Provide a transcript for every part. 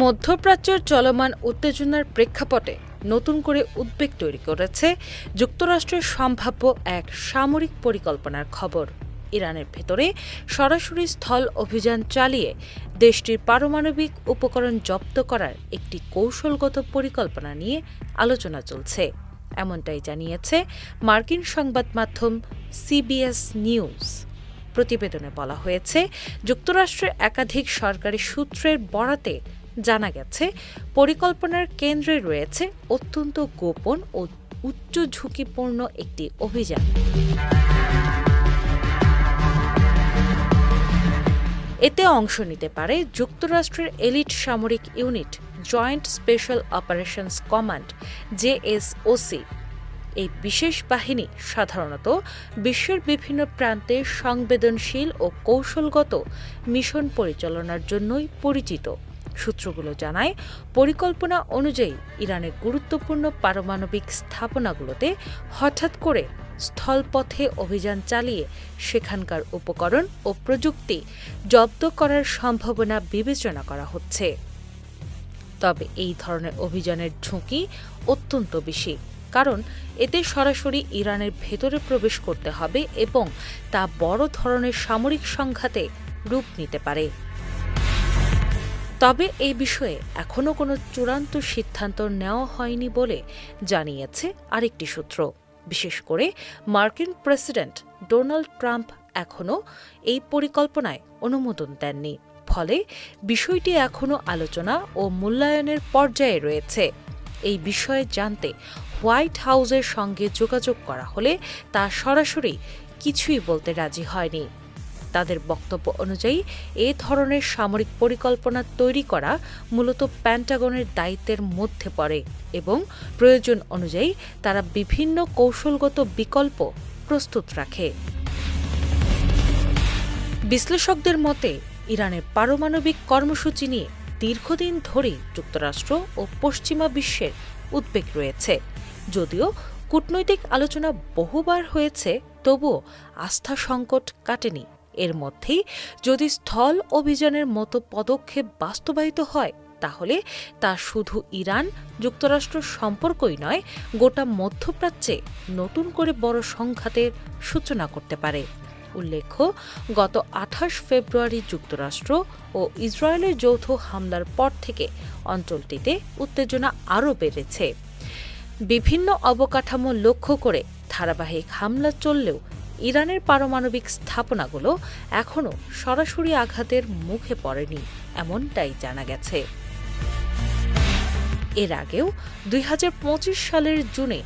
মধ্যপ্রাচ্যের চলমান উত্তেজনার প্রেক্ষাপটে নতুন করে উদ্বেগ তৈরি করেছে যুক্তরাষ্ট্রের সম্ভাব্য এক সামরিক পরিকল্পনার খবর। ইরানের ভেতরে সরাসরি স্থল অভিযান চালিয়ে দেশটির পারমাণবিক উপকরণ জব্দ করার একটি কৌশলগত পরিকল্পনা নিয়ে আলোচনা চলছে, এমনটাই জানিয়েছে মার্কিন সংবাদ মাধ্যম সিবিএস নিউজ। প্রতিবেদনে বলা হয়েছে, যুক্তরাষ্ট্রের একাধিক সরকারি সূত্রের বরাতে জানা গেছে, পরিকল্পনার কেন্দ্রে রয়েছে অত্যন্ত গোপন ও উচ্চ ঝুঁকিপূর্ণ একটি অভিযান। এতে অংশ নিতে পারে যুক্তরাষ্ট্রের এলিট সামরিক unit joint special operations command JSOC. এই বিশেষ বাহিনী সাধারণত বিশ্বের বিভিন্ন প্রান্তে সংবেদনশীল ও কৌশলগত মিশন পরিচালনার জন্যই পরিচিত। সূত্রগুলো জানায়, পরিকল্পনা অনুযায়ী ইরানের গুরুত্বপূর্ণ পারমাণবিক স্থাপনাগুলোতে হঠাৎ করে স্থলপথে অভিযান চালিয়ে সেখানকার উপকরণ ও প্রযুক্তি জব্দ করার সম্ভাবনা বিবেচনা করা হচ্ছে। তবে এই ধরনের অভিযানের ঝুঁকি অত্যন্ত বেশি, কারণ এতে সরাসরি ইরানের ভেতরে প্রবেশ করতে হবে এবং তা বড় ধরনের সামরিক সংঘাতে রূপ নিতে পারে। তবে এই বিষয়ে এখনও কোনো চূড়ান্ত সিদ্ধান্ত নেওয়া হয়নি বলে জানিয়েছে আরেকটি সূত্র। বিশেষ করে মার্কিন প্রেসিডেন্ট ডোনাল্ড ট্রাম্প এখনও এই পরিকল্পনায় অনুমোদন দেননি, ফলে বিষয়টি এখনও আলোচনা ও মূল্যায়নের পর্যায়ে রয়েছে। এই বিষয়ে জানতে হোয়াইট হাউসের সঙ্গে যোগাযোগ করা হলে তা সরাসরি কিছুই বলতে রাজি হয়নি। তাদের বক্তব্য অনুযায়ী এ ধরনের সামরিক পরিকল্পনা তৈরি করা মূলত পেন্টাগনের দায়িত্বের মধ্যে পড়ে এবং প্রয়োজন অনুযায়ী তারা বিভিন্ন কৌশলগত বিকল্প প্রস্তুত রাখে। বিশ্লেষকদের মতে, ইরানের পারমাণবিক কর্মসূচি নিয়ে দীর্ঘদিন ধরেই যুক্তরাষ্ট্র ও পশ্চিমা বিশ্বের উদ্বেগ রয়েছে। যদিও কূটনৈতিক আলোচনা বহুবার হয়েছে, তবুও আস্থা সংকট কাটেনি। এর মধ্যেই যদি স্থল অভিযানের মতো পদক্ষেপ বাস্তবায়িত হয়, তাহলে তা শুধু ইরান যুক্তরাষ্ট্র সম্পর্কই নয়, গোটা মধ্যপ্রাচ্যে নতুন করে বড় সংঘাতের সূচনা করতে পারে। উল্লেখ্য, গত ২৮ ফেব্রুয়ারি যুক্তরাষ্ট্র ও ইসরায়েলের যৌথ হামলার পর থেকে অঞ্চলটিতে উত্তেজনা আরও বেড়েছে। বিভিন্ন অবকাঠামো লক্ষ্য করে ধারাবাহিক হামলা চললেও ইরানের পারমাণবিক স্থাপনাগুলো এখনও সরাসরি আঘাতের মুখে পড়েনি, এমনটাই জানা গেছে। এর আগেও ২০২৫ সালের জুনে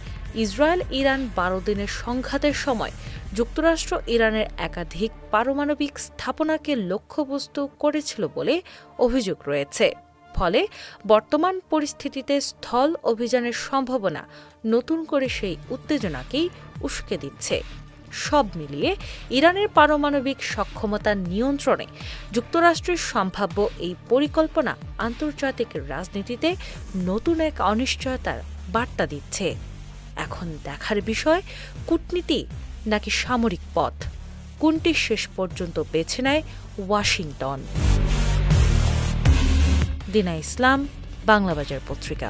ইসরায়েল ইরান ১২ দিনের সংঘাতের সময় যুক্তরাষ্ট্র ইরানের একাধিক পারমাণবিক স্থাপনাকে লক্ষ্যবস্তু করেছিল বলে অভিযোগ রয়েছে। ফলে বর্তমান পরিস্থিতিতে স্থল অভিযানের সম্ভাবনা নতুন করে সেই উত্তেজনাকেই উস্কে দিচ্ছে। সব মিলিয়ে ইরানের পারমাণবিক সক্ষমতা নিয়ন্ত্রণে যুক্তরাষ্ট্রের সম্ভাব্য এই পরিকল্পনা আন্তর্জাতিক রাজনীতিতে নতুন এক অনিশ্চয়তার বার্তা দিচ্ছে। এখন দেখার বিষয়, কূটনীতি নাকি সামরিক পথ, কোনটি শেষ পর্যন্ত বেছে নেয় ওয়াশিংটন। দিনা ইসলাম, বাংলাবাজার পত্রিকা।